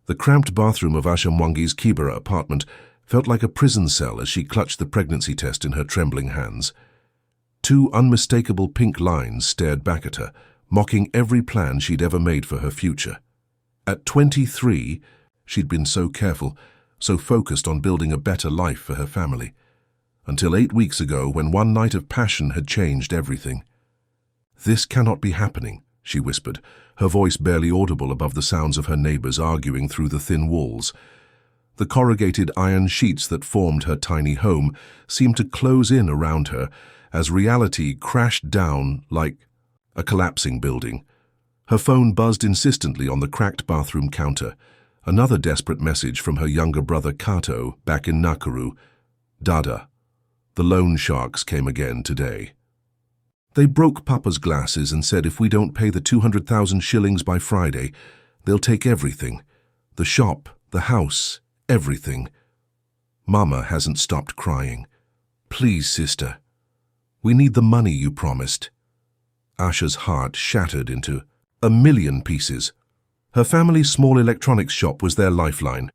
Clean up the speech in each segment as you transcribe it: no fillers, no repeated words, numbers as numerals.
The cramped bathroom of Asha Mwangi's Kibera apartment felt like a prison cell as she clutched the pregnancy test in her trembling hands. Two unmistakable pink lines stared back at her, mocking every plan she'd ever made for her future. At 23, she'd been so careful, so focused on building a better life for her family, until 8 weeks ago when one night of passion had changed everything. "This cannot be happening," she whispered, her voice barely audible above the sounds of her neighbors arguing through the thin walls. The corrugated iron sheets that formed her tiny home seemed to close in around her as reality crashed down like a collapsing building. Her phone buzzed insistently on the cracked bathroom counter. Another desperate message from her younger brother Kato back in Nakuru. "Dada, the loan sharks came again today. They broke Papa's glasses and said if we don't pay the 200,000 shillings by Friday, they'll take everything. The shop, the house, everything. Mama hasn't stopped crying. Please, sister. We need the money you promised." Asha's heart shattered into a million pieces. Her family's small electronics shop was their lifeline.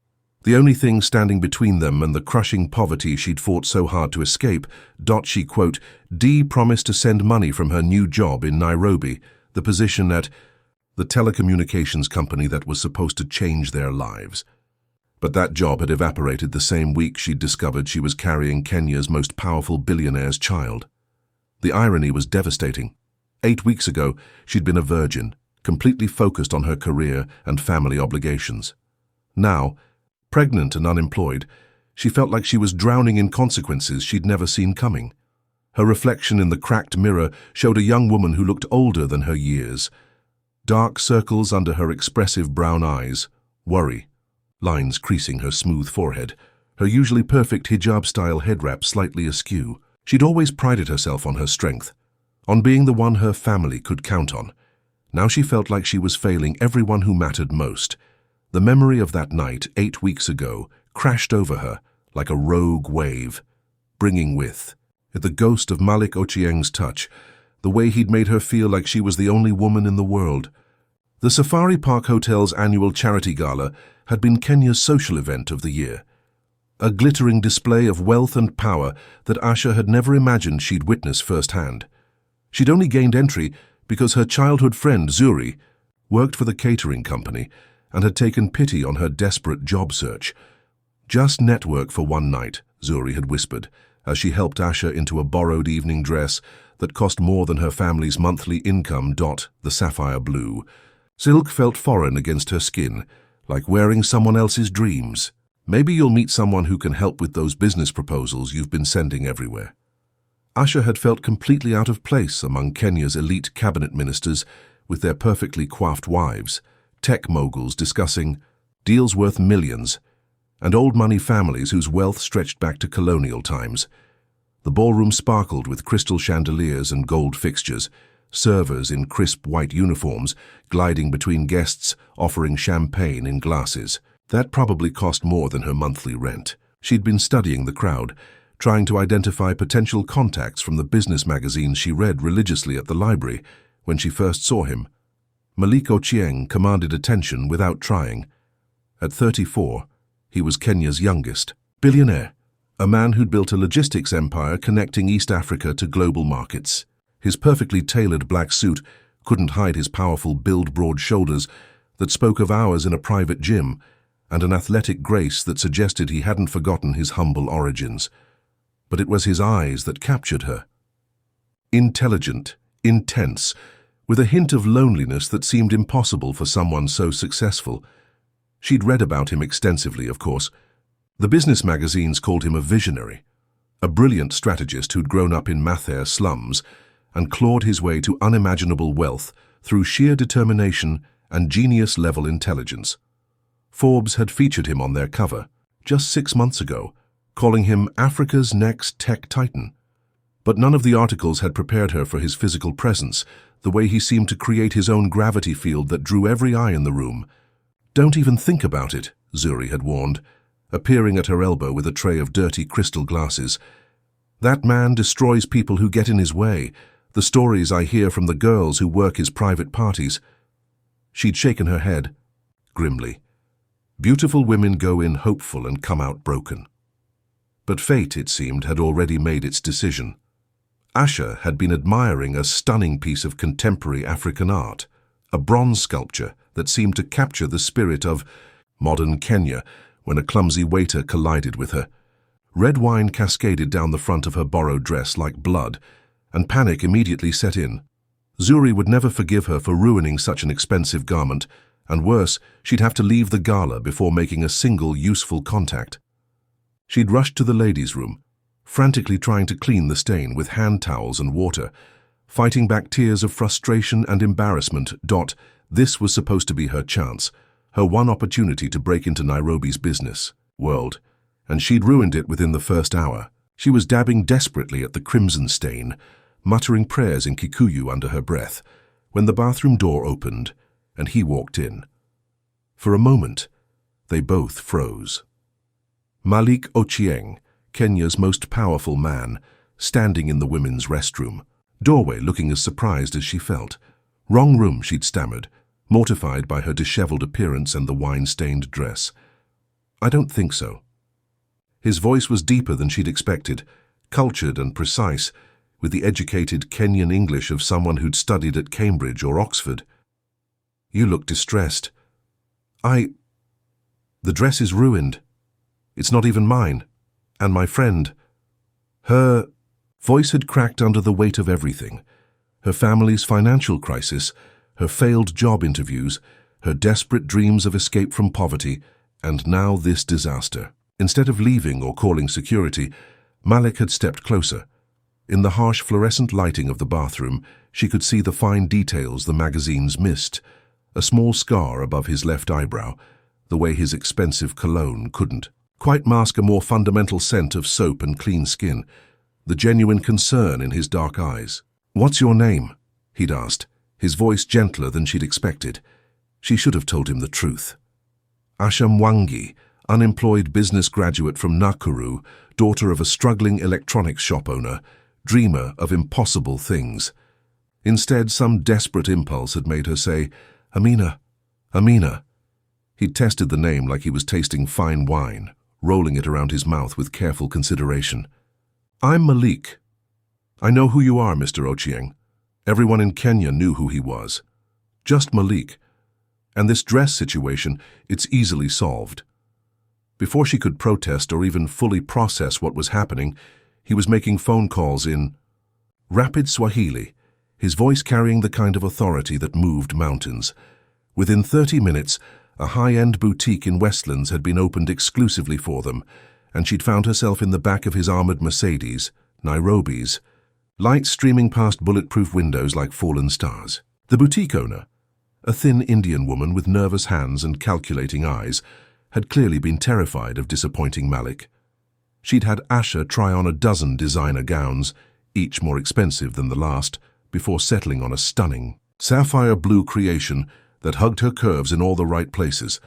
The only thing standing between them and the crushing poverty she'd fought so hard to escape. She, quote, "Dee promised to send money from her new job in Nairobi, the position at the telecommunications company that was supposed to change their lives." But that job had evaporated the same week she'd discovered she was carrying Kenya's most powerful billionaire's child. The irony was devastating. 8 weeks ago, she'd been a virgin, completely focused on her career and family obligations. Now, pregnant and unemployed, she felt like she was drowning in consequences she'd never seen coming. Her reflection in the cracked mirror showed a young woman who looked older than her years. Dark circles under her expressive brown eyes, worry, lines creasing her smooth forehead, her usually perfect hijab-style head wrap slightly askew. She'd always prided herself on her strength, on being the one her family could count on. Now she felt like she was failing everyone who mattered most. The memory of that night 8 weeks ago crashed over her like a rogue wave, bringing with it the ghost of Malik Ochieng's touch, the way he'd made her feel like she was the only woman in the world. The Safari Park Hotel's annual charity gala had been Kenya's social event of the year, a glittering display of wealth and power that Asha had never imagined she'd witness firsthand. She'd only gained entry because her childhood friend Zuri worked for the catering company and had taken pity on her desperate job search. "Just network for one night," Zuri had whispered, as she helped Asha into a borrowed evening dress that cost more than her family's monthly income. The sapphire blue. Silk felt foreign against her skin, like wearing someone else's dreams. "Maybe you'll meet someone who can help with those business proposals you've been sending everywhere." Asha had felt completely out of place among Kenya's elite cabinet ministers with their perfectly coiffed wives, tech moguls discussing deals worth millions, and old money families whose wealth stretched back to colonial times. The ballroom sparkled with crystal chandeliers and gold fixtures, servers in crisp white uniforms gliding between guests offering champagne in glasses. That probably cost more than her monthly rent. She'd been studying the crowd, trying to identify potential contacts from the business magazines she read religiously at the library when she first saw him. Malik Ochieng commanded attention without trying. At 34, he was Kenya's youngest. Billionaire, a man who'd built a logistics empire connecting East Africa to global markets. His perfectly tailored black suit couldn't hide his powerful build broad shoulders that spoke of hours in a private gym and an athletic grace that suggested he hadn't forgotten his humble origins. But it was his eyes that captured her. Intelligent, intense, with a hint of loneliness that seemed impossible for someone so successful. She'd read about him extensively, of course. The business magazines called him a visionary, a brilliant strategist who'd grown up in Mathare slums and clawed his way to unimaginable wealth through sheer determination and genius-level intelligence. Forbes had featured him on their cover just 6 months ago, calling him Africa's next tech titan. But none of the articles had prepared her for his physical presence, the way he seemed to create his own gravity field that drew every eye in the room. "Don't even think about it," Zuri had warned, appearing at her elbow with a tray of dirty crystal glasses. "That man destroys people who get in his way, the stories I hear from the girls who work his private parties." She'd shaken her head, grimly. Beautiful women go in hopeful and come out broken. But fate, it seemed, had already made its decision. Asha had been admiring a stunning piece of contemporary African art, a bronze sculpture that seemed to capture the spirit of modern Kenya when a clumsy waiter collided with her. Red wine cascaded down the front of her borrowed dress like blood, and panic immediately set in. Zuri would never forgive her for ruining such an expensive garment, and worse, she'd have to leave the gala before making a single useful contact. She'd rushed to the ladies' room, frantically trying to clean the stain with hand towels and water, fighting back tears of frustration and embarrassment. This was supposed to be her chance, her one opportunity to break into Nairobi's business world, and she'd ruined it within the first hour. She was dabbing desperately at the crimson stain, muttering prayers in Kikuyu under her breath, when the bathroom door opened and he walked in. For a moment, they both froze. Malik Ochieng, Kenya's most powerful man, standing in the women's restroom, doorway looking as surprised as she felt. Wrong room, she'd stammered, mortified by her disheveled appearance and the wine-stained dress. I don't think so. His voice was deeper than she'd expected, cultured and precise, with the educated Kenyan English of someone who'd studied at Cambridge or Oxford. You look distressed. The dress is ruined. It's not even mine. And my friend. Her voice had cracked under the weight of everything. Her family's financial crisis, her failed job interviews, her desperate dreams of escape from poverty, and now this disaster. Instead of leaving or calling security, Malik had stepped closer. In the harsh fluorescent lighting of the bathroom, she could see the fine details the magazines missed. A small scar above his left eyebrow, the way his expensive cologne couldn't quite mask a more fundamental scent of soap and clean skin, the genuine concern in his dark eyes. "What's your name?" he'd asked, his voice gentler than she'd expected. She should have told him the truth. Asha Mwangi, unemployed business graduate from Nakuru, daughter of a struggling electronics shop owner, dreamer of impossible things. Instead, some desperate impulse had made her say, "Amina, Amina." He'd tested the name like he was tasting fine wine, rolling it around his mouth with careful consideration. "I'm Malik. I know who you are, Mr. Ochieng. Everyone in Kenya knew who he was. Just Malik. And this dress situation, it's easily solved." Before she could protest or even fully process what was happening, he was making phone calls in rapid Swahili, his voice carrying the kind of authority that moved mountains. Within 30 minutes, a high-end boutique in Westlands had been opened exclusively for them, and she'd found herself in the back of his armored Mercedes, Nairobi's, light streaming past bulletproof windows like fallen stars. The boutique owner, a thin Indian woman with nervous hands and calculating eyes, had clearly been terrified of disappointing Malik. She'd had Asha try on a dozen designer gowns, each more expensive than the last, before settling on a stunning sapphire blue creation that hugged her curves in all the right places,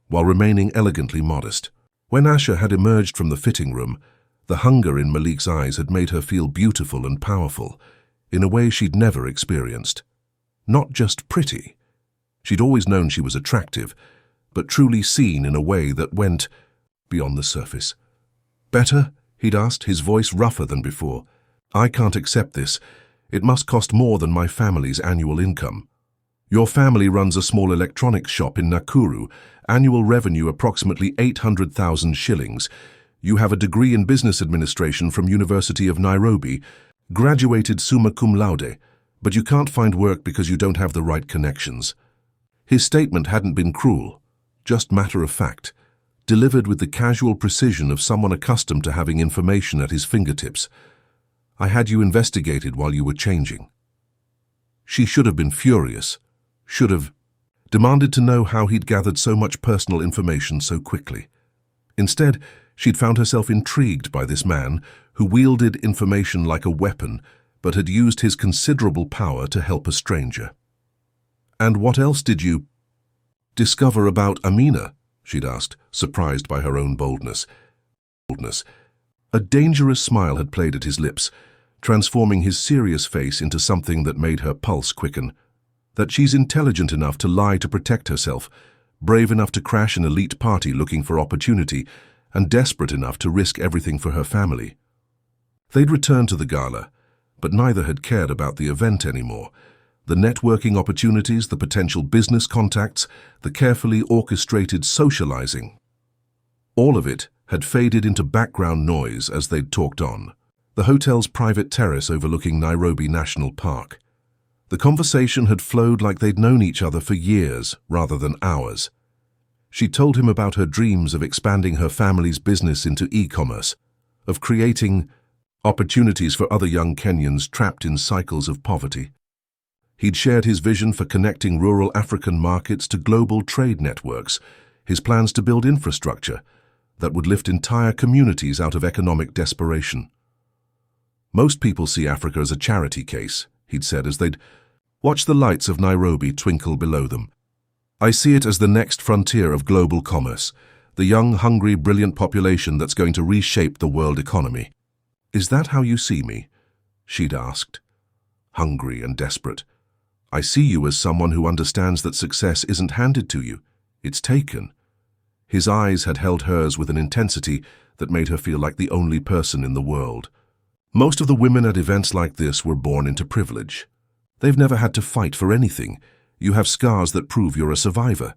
while remaining elegantly modest. When Asha had emerged from the fitting room, the hunger in Malik's eyes had made her feel beautiful and powerful, in a way she'd never experienced. Not just pretty. She'd always known she was attractive, but truly seen in a way that went beyond the surface. "Better?" he'd asked, his voice rougher than before. "I can't accept this. It must cost more than my family's annual income. Your family runs a small electronics shop in Nakuru, annual revenue approximately 800,000 shillings. You have a degree in business administration from University of Nairobi, graduated summa cum laude, but you can't find work because you don't have the right connections." His statement hadn't been cruel, just matter of fact, delivered with the casual precision of someone accustomed to having information at his fingertips. "I had you investigated while you were changing." She should have been furious, should have demanded to know how he'd gathered so much personal information so quickly. Instead, she'd found herself intrigued by this man who wielded information like a weapon, but had used his considerable power to help a stranger. "And what else did you discover about Amina?" she'd asked, surprised by her own boldness. A dangerous smile had played at his lips, transforming his serious face into something that made her pulse quicken. "That she's intelligent enough to lie to protect herself, brave enough to crash an elite party looking for opportunity, and desperate enough to risk everything for her family. They'd returned to the gala, but neither had cared about the event anymore. The networking opportunities, the potential business contacts, the carefully orchestrated socializing. All of it had faded into background noise as they'd talked on. The hotel's private terrace overlooking Nairobi National Park. The conversation had flowed like they'd known each other for years rather than hours. She told him about her dreams of expanding her family's business into e-commerce, of creating opportunities for other young Kenyans trapped in cycles of poverty. He'd shared his vision for connecting rural African markets to global trade networks, his plans to build infrastructure that would lift entire communities out of economic desperation. Most people see Africa as a charity case, he'd said as they'd watch the lights of Nairobi twinkle below them. I see it as the next frontier of global commerce, the young, hungry, brilliant population that's going to reshape the world economy. Is that how you see me? She'd asked. Hungry and desperate. I see you as someone who understands that success isn't handed to you, it's taken. His eyes had held hers with an intensity that made her feel like the only person in the world. Most of the women at events like this were born into privilege. They've never had to fight for anything. You have scars that prove you're a survivor.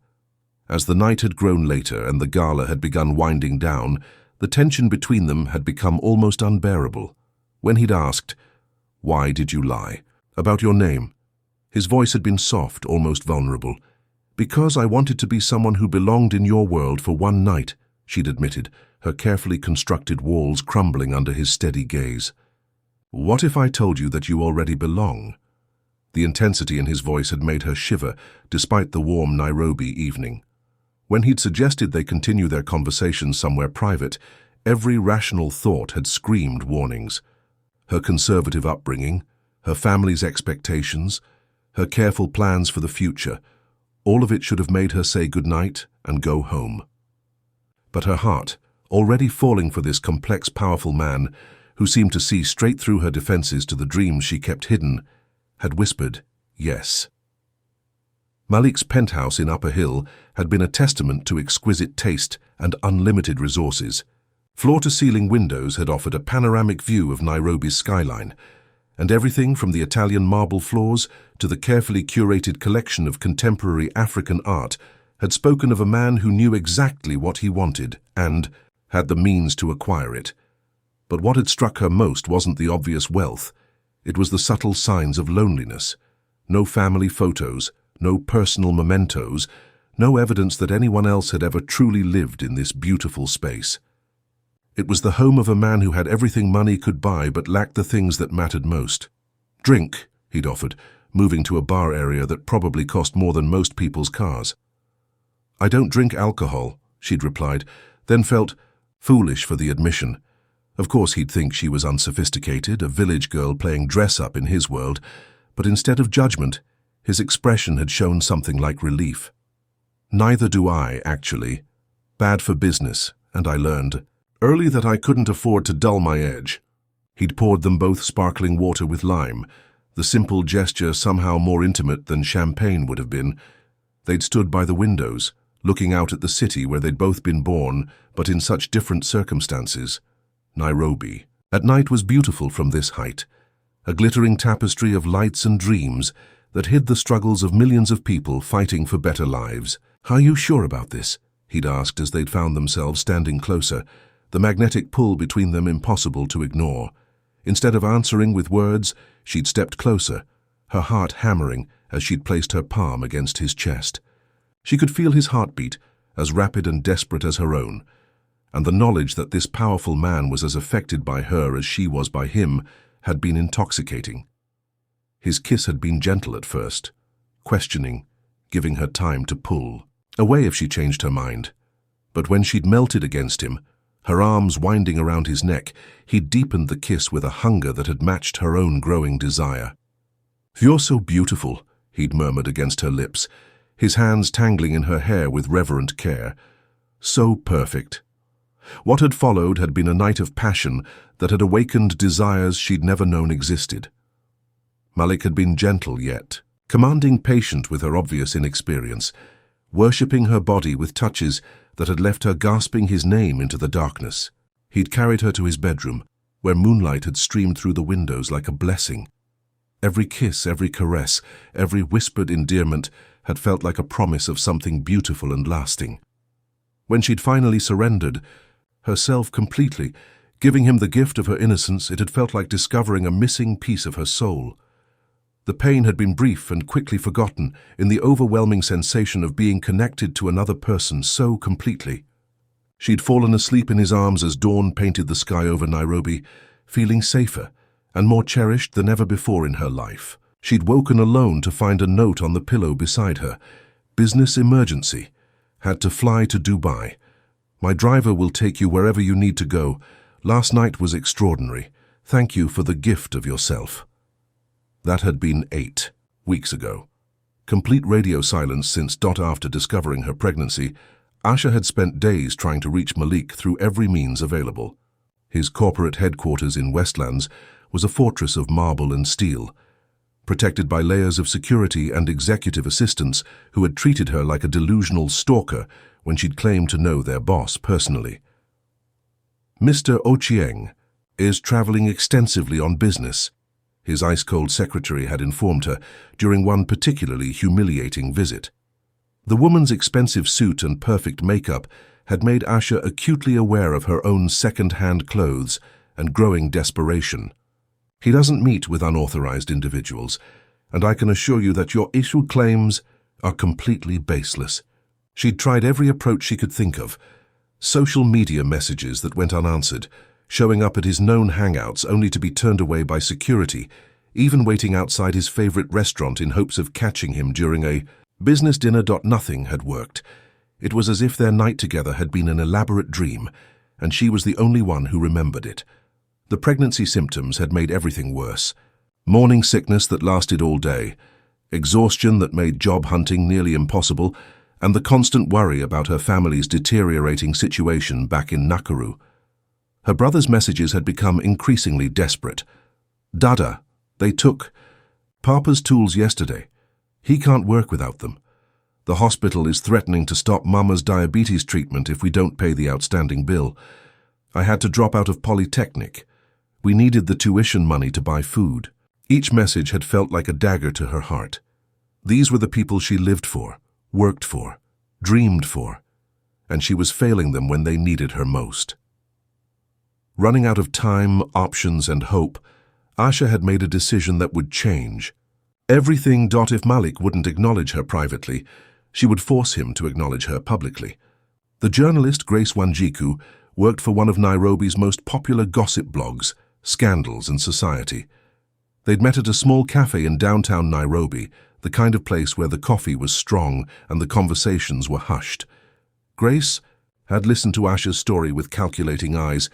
As the night had grown later and the gala had begun winding down, the tension between them had become almost unbearable. When he'd asked, "Why did you lie? About your name?" His voice had been soft, almost vulnerable. "Because I wanted to be someone who belonged in your world for one night," she'd admitted, her carefully constructed walls crumbling under his steady gaze. "What if I told you that you already belong?" The intensity in his voice had made her shiver, despite the warm Nairobi evening. When he'd suggested they continue their conversation somewhere private, every rational thought had screamed warnings. Her conservative upbringing, her family's expectations, her careful plans for the future, all of it should have made her say goodnight and go home. But her heart, already falling for this complex, powerful man, who seemed to see straight through her defenses to the dreams she kept hidden, had whispered, yes. Malik's penthouse in Upper Hill had been a testament to exquisite taste and unlimited resources. Floor-to-ceiling windows had offered a panoramic view of Nairobi's skyline, and everything from the Italian marble floors to the carefully curated collection of contemporary African art had spoken of a man who knew exactly what he wanted and had the means to acquire it. But what had struck her most wasn't the obvious wealth. It was the subtle signs of loneliness. No family photos, no personal mementos, no evidence that anyone else had ever truly lived in this beautiful space. It was the home of a man who had everything money could buy but lacked the things that mattered most. "Drink," he'd offered, moving to a bar area that probably cost more than most people's cars. "I don't drink alcohol," she'd replied, then felt foolish for the admission. Of course he'd think she was unsophisticated, a village girl playing dress-up in his world, but instead of judgment, his expression had shown something like relief. "Neither do I, actually. Bad for business, and I learned early that I couldn't afford to dull my edge." He'd poured them both sparkling water with lime, the simple gesture somehow more intimate than champagne would have been. They'd stood by the windows, looking out at the city where they'd both been born, but in such different circumstances. Nairobi. At night was beautiful from this height, a glittering tapestry of lights and dreams that hid the struggles of millions of people fighting for better lives. "Are you sure about this?" he'd asked as they'd found themselves standing closer, the magnetic pull between them impossible to ignore. Instead of answering with words, she'd stepped closer, her heart hammering as she'd placed her palm against his chest. She could feel his heartbeat, as rapid and desperate as her own, and the knowledge that this powerful man was as affected by her as she was by him had been intoxicating. His kiss had been gentle at first, questioning, giving her time to pull away if she changed her mind. But when she'd melted against him, her arms winding around his neck, he'd deepened the kiss with a hunger that had matched her own growing desire. "You're so beautiful," he'd murmured against her lips, his hands tangling in her hair with reverent care. "So perfect." What had followed had been a night of passion that had awakened desires she'd never known existed. Malik had been gentle yet, commanding, patient with her obvious inexperience. worshipping her body with touches that had left her gasping his name into the darkness. He'd carried her to his bedroom, where moonlight had streamed through the windows like a blessing. Every kiss, every caress, every whispered endearment had felt like a promise of something beautiful and lasting. When she'd finally surrendered, herself completely, giving him the gift of her innocence, it had felt like discovering a missing piece of her soul. The pain had been brief and quickly forgotten in the overwhelming sensation of being connected to another person so completely. She'd fallen asleep in his arms as dawn painted the sky over Nairobi, feeling safer and more cherished than ever before in her life. She'd woken alone to find a note on the pillow beside her. Business emergency. Had to fly to Dubai. My driver will take you wherever you need to go. Last night was extraordinary. Thank you for the gift of yourself. That had been 8 weeks ago. Complete radio silence since after discovering her pregnancy, Asha had spent days trying to reach Malik through every means available. His corporate headquarters in Westlands was a fortress of marble and steel, protected by layers of security and executive assistants who had treated her like a delusional stalker when she'd claimed to know their boss personally. Mr. Ochieng is traveling extensively on business, his ice-cold secretary had informed her during one particularly humiliating visit. The woman's expensive suit and perfect makeup had made Asha acutely aware of her own second-hand clothes and growing desperation. He doesn't meet with unauthorized individuals, and I can assure you that your issued claims are completely baseless. She'd tried every approach she could think of. Social media messages that went unanswered, showing up at his known hangouts only to be turned away by security, even waiting outside his favorite restaurant in hopes of catching him during a business dinner. Nothing had worked. It was as if their night together had been an elaborate dream, and she was the only one who remembered it. The pregnancy symptoms had made everything worse. Morning sickness that lasted all day, exhaustion that made job hunting nearly impossible, and the constant worry about her family's deteriorating situation back in Nakuru. Her brother's messages had become increasingly desperate. Dada, they took Papa's tools yesterday. He can't work without them. The hospital is threatening to stop Mama's diabetes treatment if we don't pay the outstanding bill. I had to drop out of Polytechnic. We needed the tuition money to buy food. Each message had felt like a dagger to her heart. These were the people she lived for, worked for, dreamed for, and she was failing them when they needed her most. Running out of time, options, and hope, Asha had made a decision that would change. Everything. If Malik wouldn't acknowledge her privately, she would force him to acknowledge her publicly. The journalist Grace Wanjiku worked for one of Nairobi's most popular gossip blogs, Scandals and Society. They'd met at a small cafe in downtown Nairobi, the kind of place where the coffee was strong and the conversations were hushed. Grace had listened to Asha's story with calculating eyes,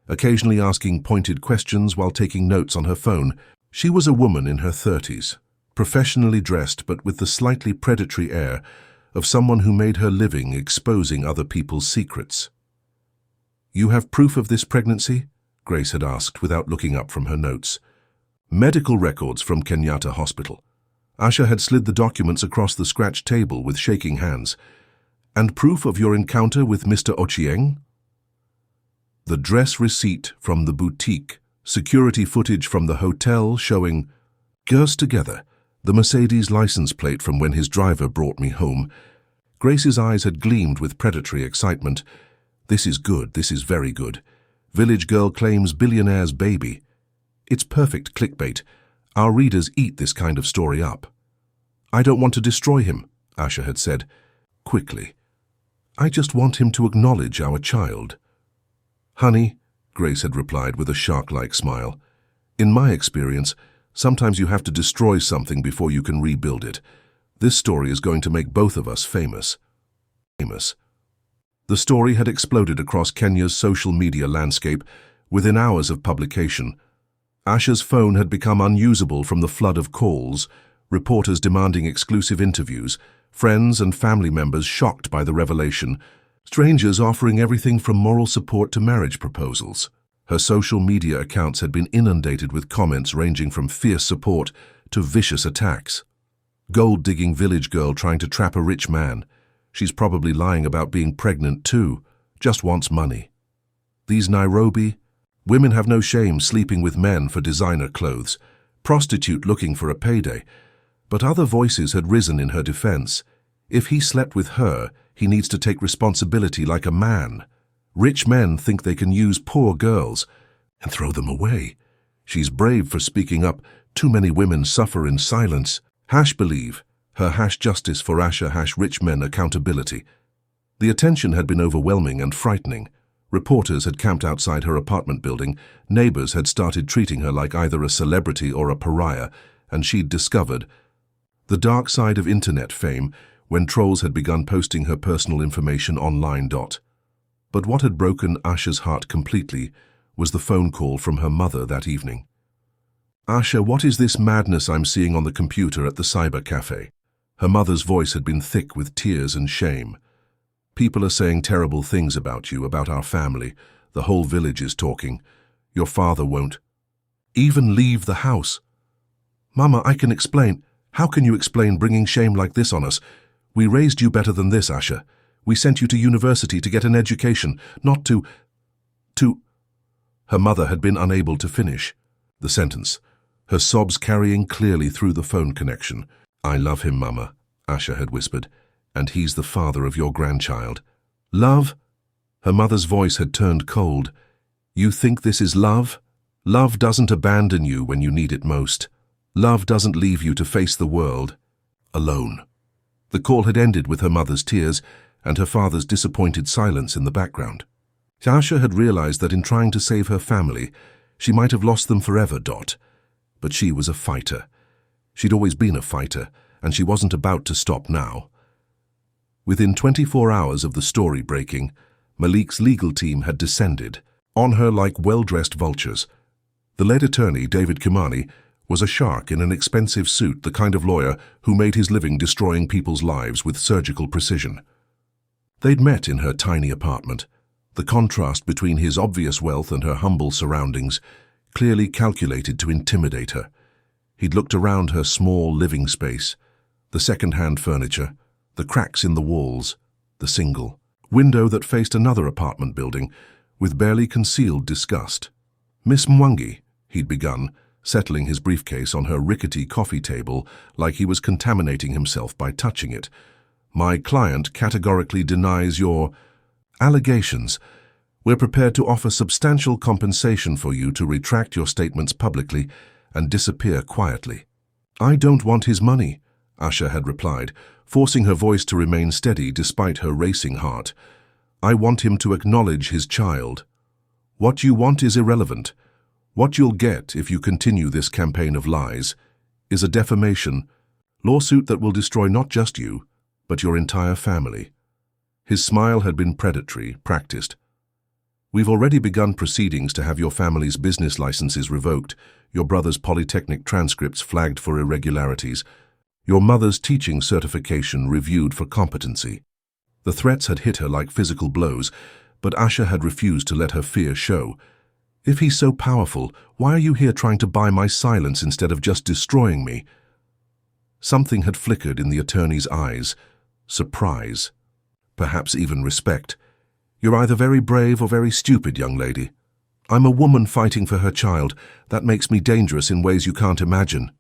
occasionally asking pointed questions while taking notes on her phone. She was a woman in her 30s, professionally dressed but with the slightly predatory air of someone who made her living exposing other people's secrets. "You have proof of this pregnancy?" Grace had asked without looking up from her notes. "Medical records from Kenyatta Hospital." Asha had slid the documents across the scratched table with shaking hands. "And proof of your encounter with Mr. Ochieng?" The dress receipt from the boutique, security footage from the hotel showing girls together, the Mercedes license plate from when his driver brought me home. Grace's eyes had gleamed with predatory excitement. This is good, this is very good. Village girl claims billionaire's baby. It's perfect clickbait. Our readers eat this kind of story up. "I don't want to destroy him," Asha had said, quickly. "I just want him to acknowledge our child." "Honey," Grace had replied with a shark-like smile, "in my experience, sometimes you have to destroy something before you can rebuild it. This story is going to make both of us famous." The story had exploded across Kenya's social media landscape within hours of publication. Asha's phone had become unusable from the flood of calls, reporters demanding exclusive interviews, friends and family members shocked by the revelation, strangers offering everything from moral support to marriage proposals. Her social media accounts had been inundated with comments ranging from fierce support to vicious attacks. Gold-digging village girl trying to trap a rich man. She's probably lying about being pregnant too, just wants money. These Nairobi women have no shame sleeping with men for designer clothes, prostitute looking for a payday. But other voices had risen in her defense. If he slept with her, he needs to take responsibility like a man. Rich men think they can use poor girls and throw them away. She's brave for speaking up. Too many women suffer in silence. #believe. Her #justice for Asha #rich men accountability. The attention had been overwhelming and frightening. Reporters had camped outside her apartment building. Neighbors had started treating her like either a celebrity or a pariah, and she'd discovered the dark side of internet fame when trolls had begun posting her personal information online. But what had broken Asha's heart completely was the phone call from her mother that evening. "Asha, what is this madness I'm seeing on the computer at the cyber cafe?" Her mother's voice had been thick with tears and shame. "People are saying terrible things about you, about our family. The whole village is talking. Your father won't even leave the house." "Mama, I can explain." "How can you explain bringing shame like this on us? We raised you better than this, Asha. We sent you to university to get an education, not to... Her mother had been unable to finish the sentence, her sobs carrying clearly through the phone connection. "I love him, Mama," Asha had whispered, "and he's the father of your grandchild." "Love?" Her mother's voice had turned cold. "You think this is love? Love doesn't abandon you when you need it most. Love doesn't leave you to face the world alone." The call had ended with her mother's tears and her father's disappointed silence in the background. Asha had realized that in trying to save her family, she might have lost them forever. But she was a fighter. She'd always been a fighter, and she wasn't about to stop now. Within 24 hours of the story breaking, Malik's legal team had descended on her like well-dressed vultures. The lead attorney, David Kimani, was a shark in an expensive suit, the kind of lawyer who made his living destroying people's lives with surgical precision. They'd met in her tiny apartment. The contrast between his obvious wealth and her humble surroundings clearly calculated to intimidate her. He'd looked around her small living space, the second-hand furniture, the cracks in the walls, the single window that faced another apartment building, with barely concealed disgust. "Miss Mwangi," he'd begun, settling his briefcase on her rickety coffee table like he was contaminating himself by touching it. "My client categorically denies your allegations. We're prepared to offer substantial compensation for you to retract your statements publicly and disappear quietly." "I don't want his money," Asha had replied, forcing her voice to remain steady despite her racing heart. "I want him to acknowledge his child. What you want is irrelevant. What you'll get if you continue this campaign of lies is a defamation lawsuit that will destroy not just you, but your entire family." His smile had been predatory, practiced. "We've already begun proceedings to have your family's business licenses revoked, your brother's polytechnic transcripts flagged for irregularities, your mother's teaching certification reviewed for competency." The threats had hit her like physical blows, but Asha had refused to let her fear show. "If he's so powerful, why are you here trying to buy my silence instead of just destroying me?" Something had flickered in the attorney's eyes. Surprise. Perhaps even respect. "You're either very brave or very stupid, young lady. I'm a woman fighting for her child. That makes me dangerous in ways you can't imagine."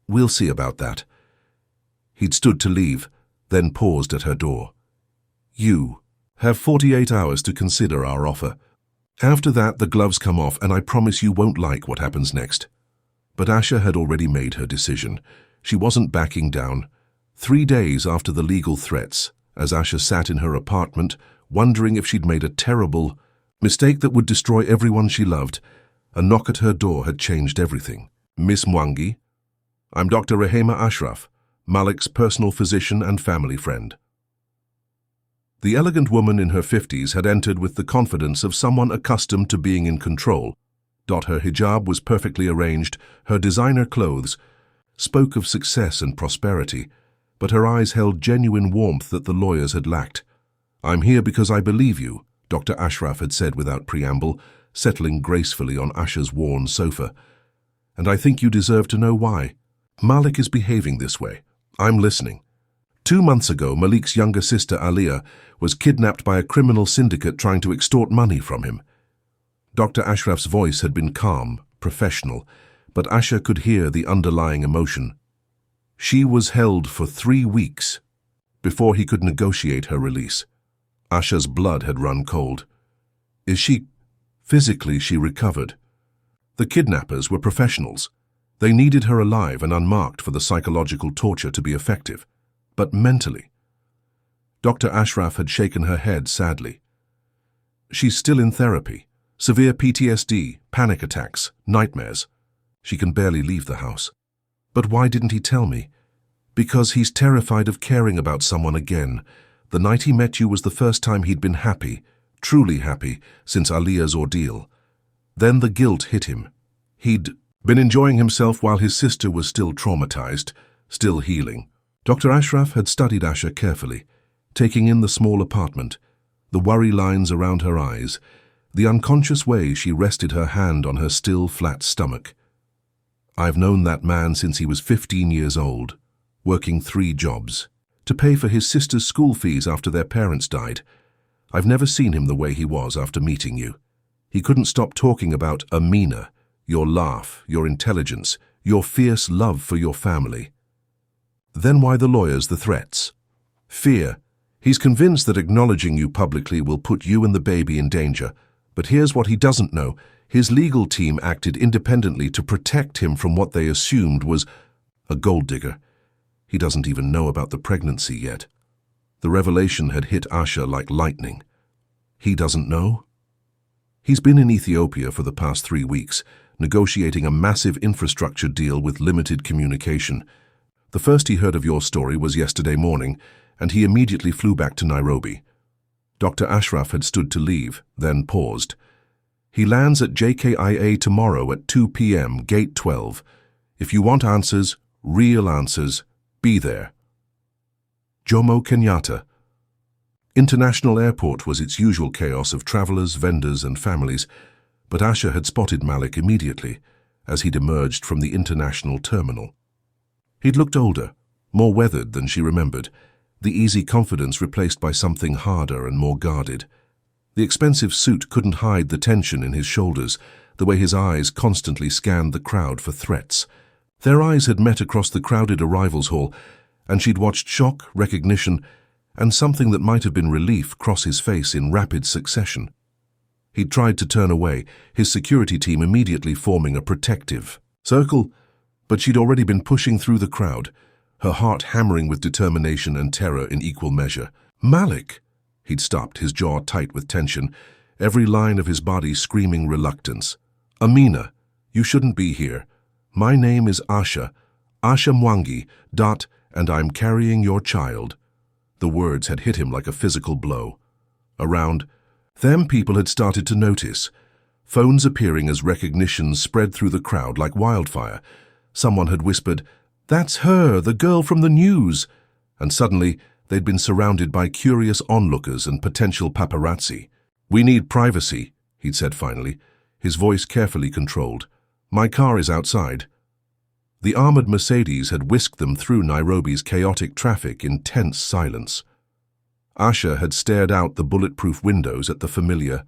"We'll see about that." He'd stood to leave, then paused at her door. "You have 48 hours to consider our offer. After that, the gloves come off, and I promise you won't like what happens next." But Asha had already made her decision. She wasn't backing down. 3 days after the legal threats, as Asha sat in her apartment, wondering if she'd made a terrible mistake that would destroy everyone she loved, a knock at her door had changed everything. "Miss Mwangi, I'm Dr. Rehema Ashraf, Malik's personal physician and family friend." The elegant woman in her 50s had entered with the confidence of someone accustomed to being in control. Her hijab was perfectly arranged, her designer clothes spoke of success and prosperity, but her eyes held genuine warmth that the lawyers had lacked. "I'm here because I believe you," Dr. Ashraf had said without preamble, settling gracefully on Asha's worn sofa. "And I think you deserve to know why. Malik is behaving this way. I'm listening." 2 months ago, Malik's younger sister, Aliyah, was kidnapped by a criminal syndicate trying to extort money from him. Dr. Ashraf's voice had been calm, professional, but Asha could hear the underlying emotion. She was held for 3 weeks before he could negotiate her release. Asha's blood had run cold. Is she... Physically, she recovered. The kidnappers were professionals. They needed her alive and unmarked for the psychological torture to be effective. But mentally... Dr. Ashraf had shaken her head sadly. She's still in therapy. Severe PTSD, panic attacks, nightmares. She can barely leave the house. But why didn't he tell me? Because he's terrified of caring about someone again. The night he met you was the first time he'd been happy, truly happy, since Aliyah's ordeal. Then the guilt hit him. He'd been enjoying himself while his sister was still traumatized, still healing. Dr. Ashraf had studied Asha carefully, taking in the small apartment, the worry lines around her eyes, the unconscious way she rested her hand on her still flat stomach. I've known that man since he was 15 years old, working 3 jobs, to pay for his sister's school fees after their parents died. I've never seen him the way he was after meeting you. He couldn't stop talking about Amina, your laugh, your intelligence, your fierce love for your family. Then why the lawyers, the threats? Fear. He's convinced that acknowledging you publicly will put you and the baby in danger. But here's what he doesn't know. His legal team acted independently to protect him from what they assumed was a gold digger. He doesn't even know about the pregnancy yet. The revelation had hit Asha like lightning. He doesn't know? He's been in Ethiopia for the past 3 weeks, negotiating a massive infrastructure deal with limited communication. The first he heard of your story was yesterday morning, and he immediately flew back to Nairobi. Dr. Ashraf had stood to leave, then paused. He lands at JKIA tomorrow at 2 p.m., Gate 12. If you want answers, real answers, be there. Jomo Kenyatta. International Airport was its usual chaos of travelers, vendors, and families, but Asha had spotted Malik immediately as he'd emerged from the international terminal. He'd looked older, more weathered than she remembered, the easy confidence replaced by something harder and more guarded. The expensive suit couldn't hide the tension in his shoulders, the way his eyes constantly scanned the crowd for threats. Their eyes had met across the crowded arrivals hall, and she'd watched shock, recognition, and something that might have been relief cross his face in rapid succession. He'd tried to turn away, his security team immediately forming a protective circle, but she'd already been pushing through the crowd, her heart hammering with determination and terror in equal measure. Malik! He'd stopped, his jaw tight with tension, every line of his body screaming reluctance. Amina, you shouldn't be here. My name is Asha Mwangi, and I'm carrying your child. The words had hit him like a physical blow. Around them, people had started to notice, phones appearing as recognitions spread through the crowd like wildfire. Someone had whispered, "That's her, the girl from the news," and suddenly they'd been surrounded by curious onlookers and potential paparazzi. "We need privacy," he'd said finally, his voice carefully controlled. "My car is outside." The armored Mercedes had whisked them through Nairobi's chaotic traffic in tense silence. Asha had stared out the bulletproof windows at the familiar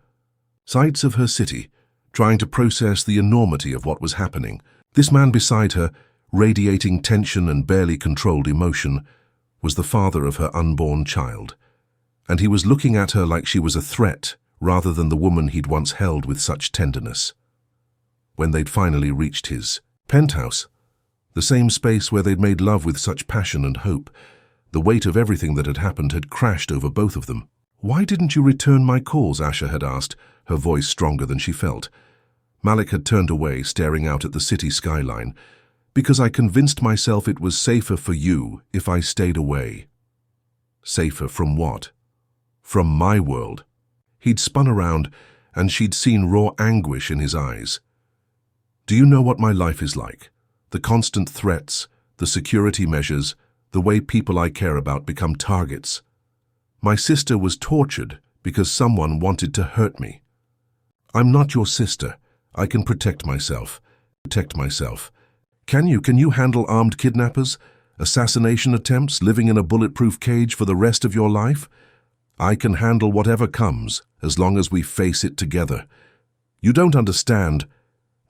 sights of her city, trying to process the enormity of what was happening. This man beside her, radiating tension and barely controlled emotion, was the father of her unborn child, and he was looking at her like she was a threat rather than the woman he'd once held with such tenderness. When they'd finally reached his penthouse, the same space where they'd made love with such passion and hope, the weight of everything that had happened had crashed over both of them. "Why didn't you return my calls?" Asha had asked, her voice stronger than she felt. Malik had turned away, staring out at the city skyline. "Because I convinced myself it was safer for you if I stayed away." Safer from what? From my world. He'd spun around, and she'd seen raw anguish in his eyes. "Do you know what my life is like? The constant threats, the security measures, the way people I care about become targets. My sister was tortured because someone wanted to hurt me. I'm not your sister. I can protect myself. Can you handle armed kidnappers? Assassination attempts, living in a bulletproof cage for the rest of your life? I can handle whatever comes, as long as we face it together. You don't understand?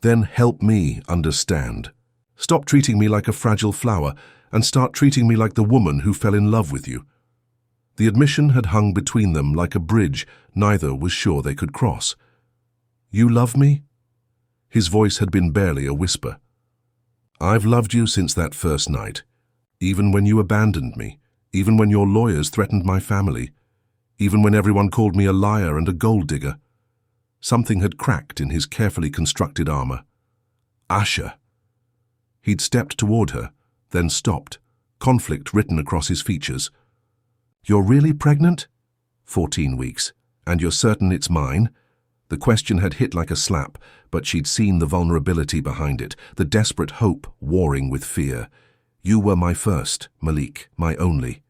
Then help me understand. Stop treating me like a fragile flower and start treating me like the woman who fell in love with you." The admission had hung between them like a bridge neither was sure they could cross. "You love me?" His voice had been barely a whisper. "I've loved you since that first night, even when you abandoned me, even when your lawyers threatened my family, even when everyone called me a liar and a gold digger." Something had cracked in his carefully constructed armor. Asha. He'd stepped toward her, then stopped, conflict written across his features. "You're really pregnant?" 14 weeks. "And you're certain it's mine?" The question had hit like a slap, but she'd seen the vulnerability behind it, the desperate hope warring with fear. "You were my first, Malik, my only."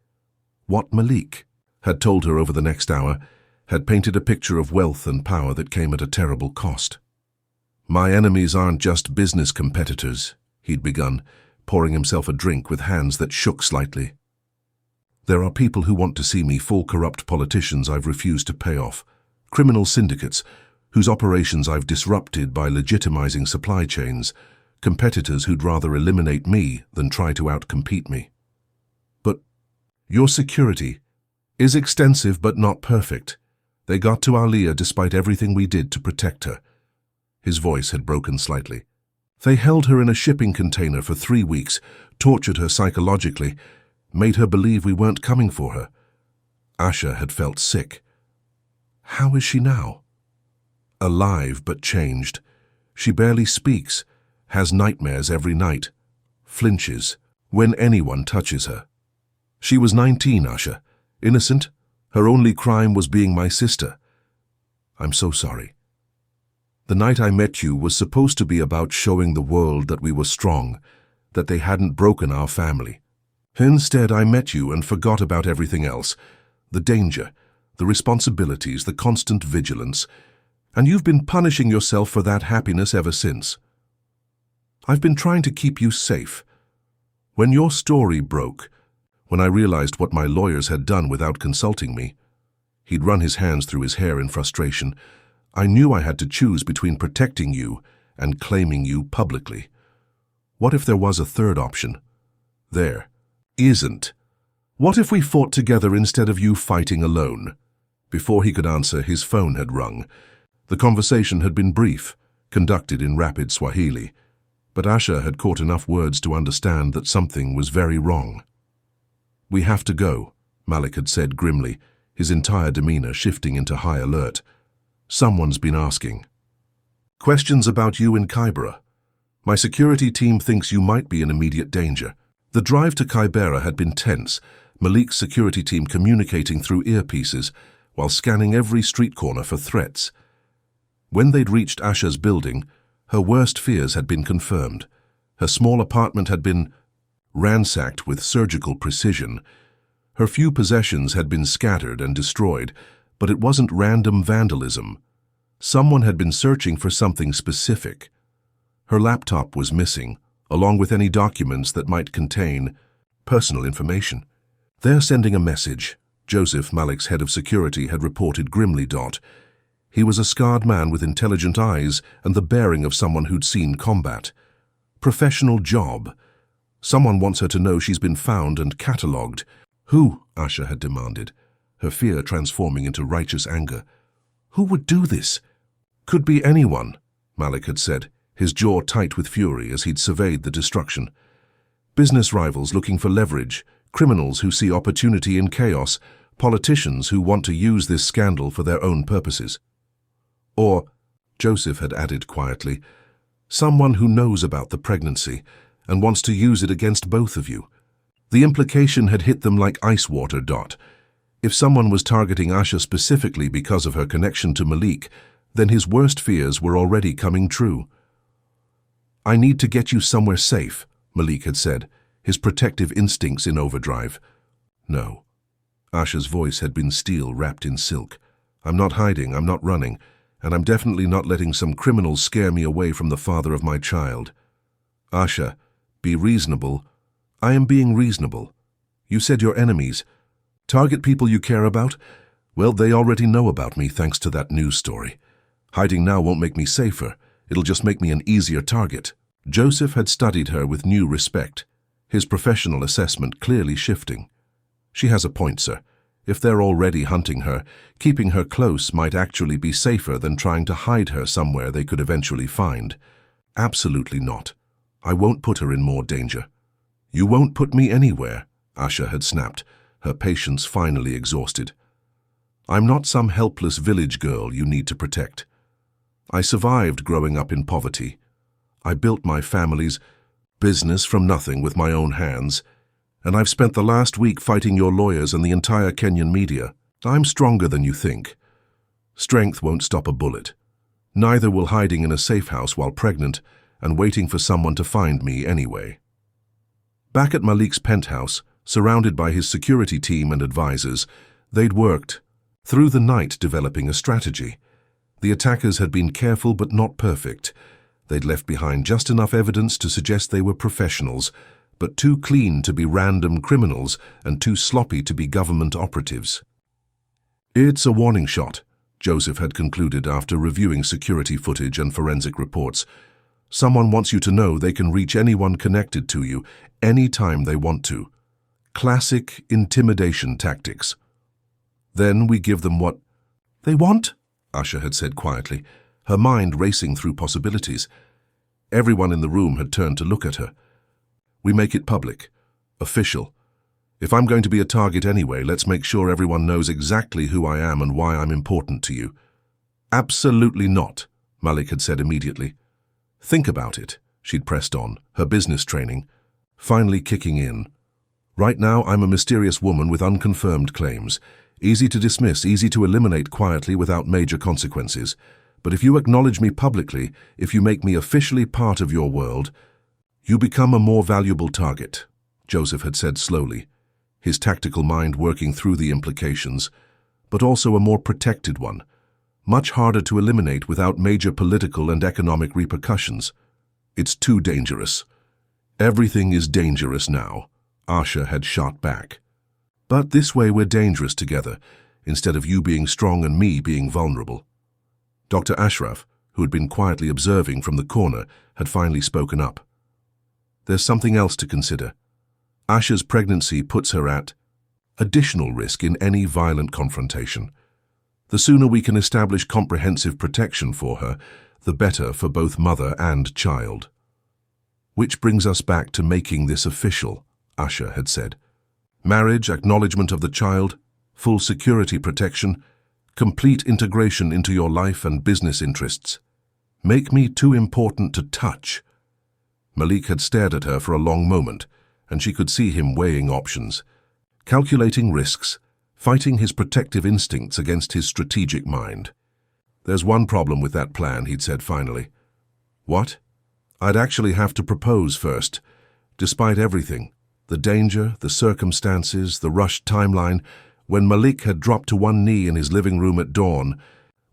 What Malik had told her over the next hour had painted a picture of wealth and power that came at a terrible cost. "My enemies aren't just business competitors," he'd begun, pouring himself a drink with hands that shook slightly. "There are people who want to see me fall corrupt politicians I've refused to pay off, criminal syndicates whose operations I've disrupted by legitimizing supply chains, competitors who'd rather eliminate me than try to outcompete me. But your security is extensive but not perfect. They got to Aliyah despite everything we did to protect her." His voice had broken slightly. "They held her in a shipping container for 3 weeks, tortured her psychologically, made her believe we weren't coming for her." Asha had felt sick. How is she now? Alive but changed. She barely speaks, has nightmares every night, flinches when anyone touches her. She was 19, Asha. Innocent. Her only crime was being my sister. I'm so sorry. The night I met you was supposed to be about showing the world that we were strong, that they hadn't broken our family. Instead, I met you and forgot about everything else. The danger, the responsibilities, the constant vigilance. And you've been punishing yourself for that happiness ever since. I've been trying to keep you safe. When your story broke, when I realized what my lawyers had done without consulting me, he'd run his hands through his hair in frustration, I knew I had to choose between protecting you and claiming you publicly. What if there was a third option? There isn't. What if we fought together instead of you fighting alone? Before he could answer, his phone had rung. The conversation had been brief, conducted in rapid Swahili, but Asha had caught enough words to understand that something was very wrong. We have to go, Malik had said grimly, his entire demeanor shifting into high alert. Someone's been asking. Questions about you in Kibera. My security team thinks you might be in immediate danger. The drive to Kibera had been tense, Malik's security team communicating through earpieces while scanning every street corner for threats. When they'd reached Asha's building, her worst fears had been confirmed. Her small apartment had been ransacked with surgical precision. Her few possessions had been scattered and destroyed, but it wasn't random vandalism. Someone had been searching for something specific. Her laptop was missing, along with any documents that might contain personal information. They're sending a message, Joseph, Malik's head of security, had reported grimly. He was a scarred man with intelligent eyes and the bearing of someone who'd seen combat. Professional job. Someone wants her to know she's been found and catalogued. Who? Asha had demanded, her fear transforming into righteous anger. Who would do this? Could be anyone, Malik had said, his jaw tight with fury as he'd surveyed the destruction. Business rivals looking for leverage, criminals who see opportunity in chaos, politicians who want to use this scandal for their own purposes. Or, Joseph had added quietly, someone who knows about the pregnancy and wants to use it against both of you. The implication had hit them like ice water. If someone was targeting Asha specifically because of her connection to Malik, then his worst fears were already coming true. I need to get you somewhere safe, Malik had said, his protective instincts in overdrive. No. Asha's voice had been steel wrapped in silk. I'm not hiding, I'm not running, and I'm definitely not letting some criminals scare me away from the father of my child. Asha, be reasonable. I am being reasonable. You said your enemies. Target people you care about? Well, they already know about me thanks to that news story. Hiding now won't make me safer. It'll just make me an easier target. Joseph had studied her with new respect, his professional assessment clearly shifting. She has a point, sir. If they're already hunting her, keeping her close might actually be safer than trying to hide her somewhere they could eventually find. Absolutely not. I won't put her in more danger. You won't put me anywhere, Asha had snapped, her patience finally exhausted. I'm not some helpless village girl you need to protect. I survived growing up in poverty. I built my family's business from nothing with my own hands, and I've spent the last week fighting your lawyers and the entire Kenyan media. I'm stronger than you think. Strength won't stop a bullet. Neither will hiding in a safe house while pregnant and waiting for someone to find me anyway. Back at Malik's penthouse, surrounded by his security team and advisors, they'd worked through the night developing a strategy. The attackers had been careful but not perfect. They'd left behind just enough evidence to suggest they were professionals, but too clean to be random criminals and too sloppy to be government operatives. It's a warning shot, Joseph had concluded after reviewing security footage and forensic reports. Someone wants you to know they can reach anyone connected to you anytime they want to. Classic intimidation tactics. Then we give them what they want, Asha had said quietly, her mind racing through possibilities. Everyone in the room had turned to look at her. We make it public, official. If I'm going to be a target anyway, let's make sure everyone knows exactly who I am and why I'm important to you. Absolutely not, Malik had said immediately. Think about it, she'd pressed on, her business training finally kicking in. Right now, I'm a mysterious woman with unconfirmed claims. Easy to dismiss, easy to eliminate quietly without major consequences. But if you acknowledge me publicly, if you make me officially part of your world, you become a more valuable target, Joseph had said slowly, his tactical mind working through the implications, but also a more protected one, much harder to eliminate without major political and economic repercussions. It's too dangerous. Everything is dangerous now, Asha had shot back. But this way we're dangerous together, instead of you being strong and me being vulnerable. Dr. Ashraf, who had been quietly observing from the corner, had finally spoken up. There's something else to consider. Asha's pregnancy puts her at additional risk in any violent confrontation. The sooner we can establish comprehensive protection for her, the better for both mother and child. Which brings us back to making this official, Asha had said. Marriage, acknowledgement of the child, full security protection, complete integration into your life and business interests. Make me too important to touch. Malik had stared at her for a long moment, and she could see him weighing options, calculating risks, fighting his protective instincts against his strategic mind. There's one problem with that plan, he'd said finally. What? I'd actually have to propose first. Despite everything, the danger, the circumstances, the rushed timeline, when Malik had dropped to one knee in his living room at dawn,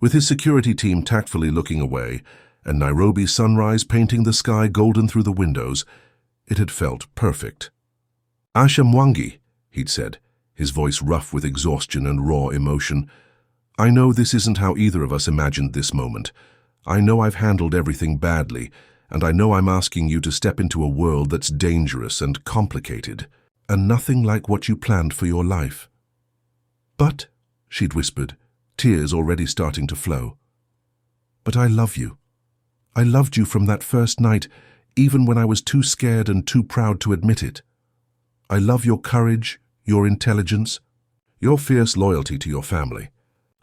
with his security team tactfully looking away, and Nairobi's sunrise painting the sky golden through the windows, it had felt perfect. Asha Mwangi, he'd said, his voice rough with exhaustion and raw emotion. I know this isn't how either of us imagined this moment. I know I've handled everything badly, and I know I'm asking you to step into a world that's dangerous and complicated, and nothing like what you planned for your life. But, she'd whispered, tears already starting to flow, but I love you. I loved you from that first night, even when I was too scared and too proud to admit it. I love your courage, your intelligence, your fierce loyalty to your family.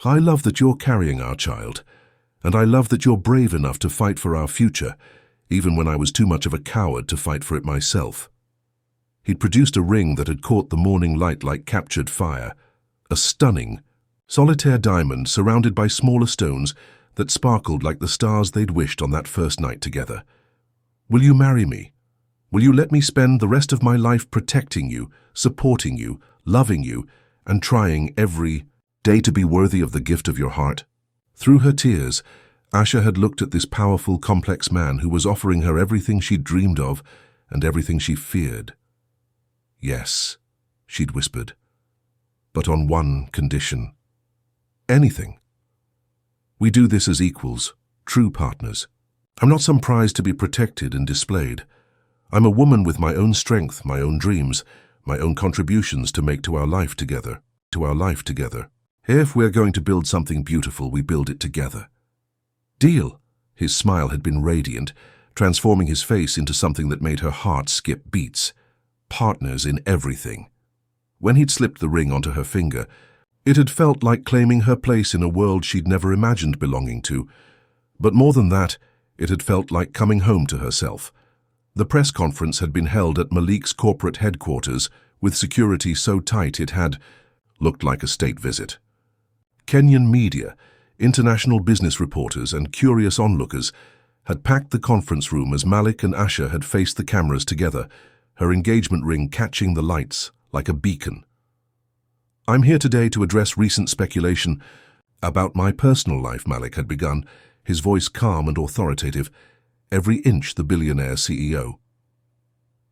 I love that you're carrying our child, and I love that you're brave enough to fight for our future, even when I was too much of a coward to fight for it myself. He'd produced a ring that had caught the morning light like captured fire, a stunning, solitaire diamond surrounded by smaller stones that sparkled like the stars they'd wished on that first night together. Will you marry me? Will you let me spend the rest of my life protecting you, supporting you, loving you, and trying every day to be worthy of the gift of your heart? Through her tears, Asha had looked at this powerful, complex man who was offering her everything she dreamed of and everything she feared. Yes, she'd whispered, but on one condition. Anything. We do this as equals, true partners. I'm not some prize to be protected and displayed. I'm a woman with my own strength, my own dreams, my own contributions to make to our life together. If we're going to build something beautiful, we build it together. Deal. His smile had been radiant, transforming his face into something that made her heart skip beats. Partners in everything. When he'd slipped the ring onto her finger, it had felt like claiming her place in a world she'd never imagined belonging to. But more than that, it had felt like coming home to herself. The press conference had been held at Malik's corporate headquarters, with security so tight it had looked like a state visit. Kenyan media, international business reporters and curious onlookers had packed the conference room as Malik and Asha had faced the cameras together, her engagement ring catching the lights like a beacon. I'm here today to address recent speculation about my personal life, Malik had begun, his voice calm and authoritative, every inch the billionaire CEO.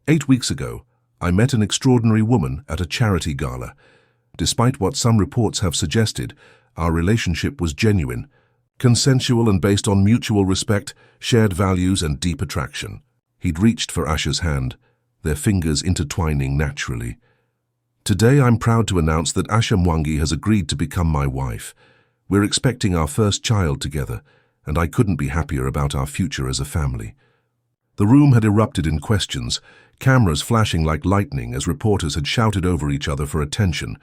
8 weeks ago, I met an extraordinary woman at a charity gala. Despite what some reports have suggested, our relationship was genuine, consensual and based on mutual respect, shared values and deep attraction. He'd reached for Asha's hand, their fingers intertwining naturally. Today I'm proud to announce that Asha Mwangi has agreed to become my wife. We're expecting our first child together, and I couldn't be happier about our future as a family. The room had erupted in questions, cameras flashing like lightning as reporters had shouted over each other for attention.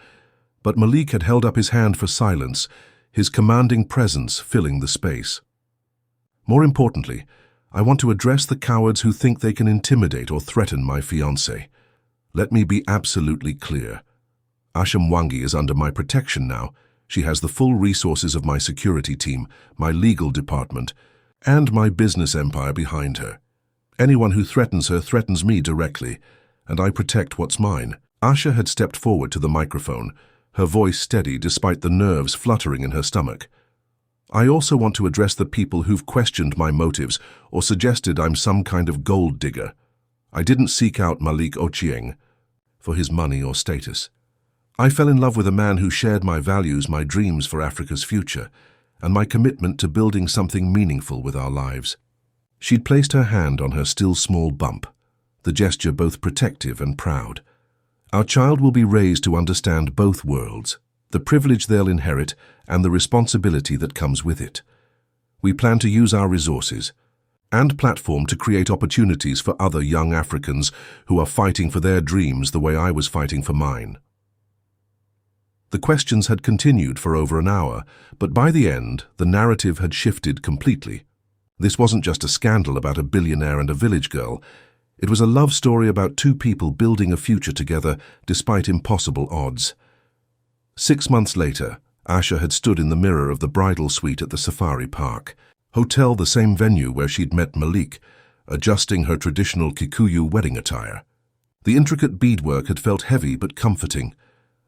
But Malik had held up his hand for silence, his commanding presence filling the space. More importantly, I want to address the cowards who think they can intimidate or threaten my fiancé. Let me be absolutely clear. Asha Mwangi is under my protection now. She has the full resources of my security team, my legal department, and my business empire behind her. Anyone who threatens her threatens me directly, and I protect what's mine. Asha had stepped forward to the microphone, her voice steady despite the nerves fluttering in her stomach. I also want to address the people who've questioned my motives or suggested I'm some kind of gold digger. I didn't seek out Malik Ochieng for his money or status. I fell in love with a man who shared my values, my dreams for Africa's future, and my commitment to building something meaningful with our lives. She'd placed her hand on her still small bump, the gesture both protective and proud. Our child will be raised to understand both worlds, the privilege they'll inherit and the responsibility that comes with it. We plan to use our resources and platform to create opportunities for other young Africans who are fighting for their dreams the way I was fighting for mine. The questions had continued for over an hour, but by the end, the narrative had shifted completely. This wasn't just a scandal about a billionaire and a village girl. It was a love story about two people building a future together despite impossible odds. 6 months later, Asha had stood in the mirror of the bridal suite at the safari park, hotel the same venue where she'd met Malik, adjusting her traditional Kikuyu wedding attire. The intricate beadwork had felt heavy but comforting,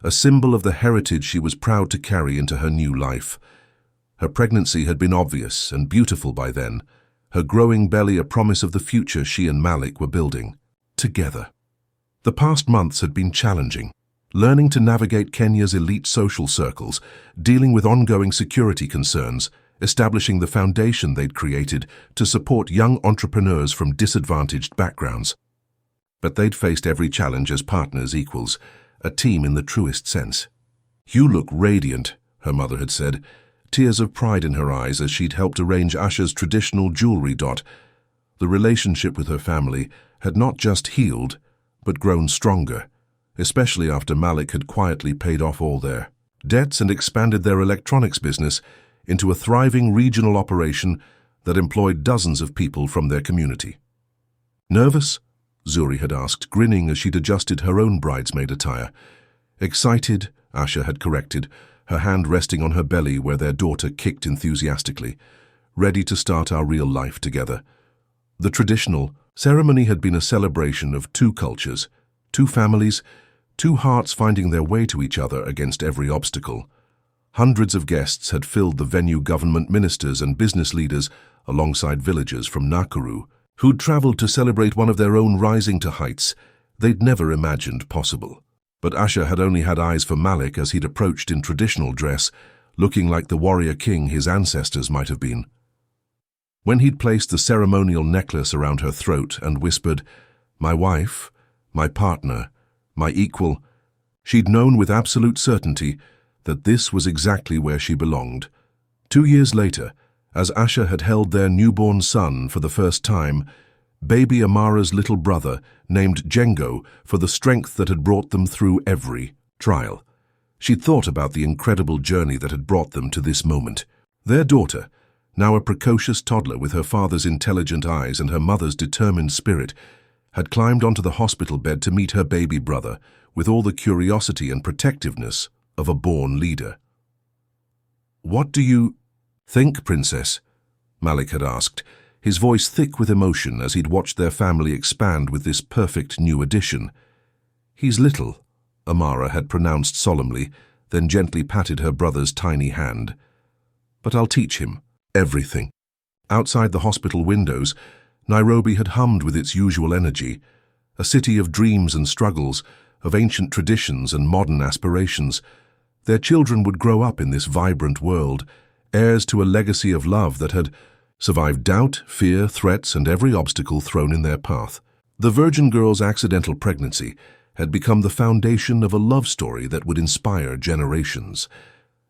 a symbol of the heritage she was proud to carry into her new life. Her pregnancy had been obvious and beautiful by then, her growing belly a promise of the future she and Malik were building, together. The past months had been challenging, learning to navigate Kenya's elite social circles, dealing with ongoing security concerns, establishing the foundation they'd created to support young entrepreneurs from disadvantaged backgrounds. But they'd faced every challenge as partners equals, a team in the truest sense. "You look radiant," her mother had said, tears of pride in her eyes as she'd helped arrange Asha's traditional jewelry dot. The relationship with her family had not just healed, but grown stronger, especially after Malik had quietly paid off all their debts and expanded their electronics business into a thriving regional operation that employed dozens of people from their community. "Nervous?" Zuri had asked, grinning as she'd adjusted her own bridesmaid attire. "Excited," Asha had corrected, her hand resting on her belly where their daughter kicked enthusiastically. "Ready to start our real life together." The traditional ceremony had been a celebration of two cultures, two families, two hearts finding their way to each other against every obstacle. Hundreds of guests had filled the venue, government ministers and business leaders alongside villagers from Nakuru, who'd traveled to celebrate one of their own rising to heights, they'd never imagined possible. But Asher had only had eyes for Malik as he'd approached in traditional dress, looking like the warrior king his ancestors might have been. When he'd placed the ceremonial necklace around her throat and whispered, "My wife, my partner, my equal," she'd known with absolute certainty that this was exactly where she belonged. 2 years later, as Asher had held their newborn son for the first time, baby Amara's little brother, named Django, for the strength that had brought them through every trial. She'd thought about the incredible journey that had brought them to this moment. Their daughter, now a precocious toddler with her father's intelligent eyes and her mother's determined spirit, had climbed onto the hospital bed to meet her baby brother with all the curiosity and protectiveness of a born leader. "What do you think, Princess?" Malik had asked, his voice thick with emotion as he'd watched their family expand with this perfect new addition. "He's little," Amara had pronounced solemnly, then gently patted her brother's tiny hand. "But I'll teach him everything." Outside the hospital windows, Nairobi had hummed with its usual energy, a city of dreams and struggles, of ancient traditions and modern aspirations. Their children would grow up in this vibrant world, heirs to a legacy of love that had survived doubt, fear, threats, and every obstacle thrown in their path. The virgin girl's accidental pregnancy had become the foundation of a love story that would inspire generations.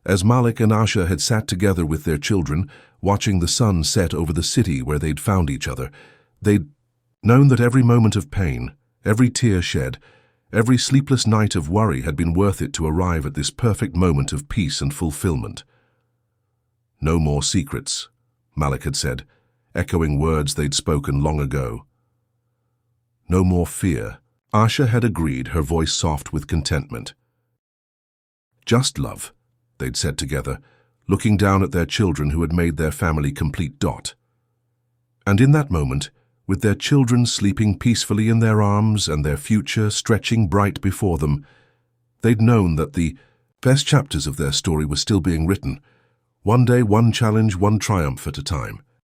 As Malik and Asha had sat together with their children, watching the sun set over the city where they'd found each other, they'd known that every moment of pain, every tear shed, every sleepless night of worry had been worth it to arrive at this perfect moment of peace and fulfillment. "No more secrets," Malik had said, echoing words they'd spoken long ago. "No more fear," Asha had agreed, her voice soft with contentment. "Just love," they'd said together, looking down at their children who had made their family complete. And in that moment, with their children sleeping peacefully in their arms and their future stretching bright before them, they'd known that the best chapters of their story were still being written, one day, one challenge, one triumph at a time.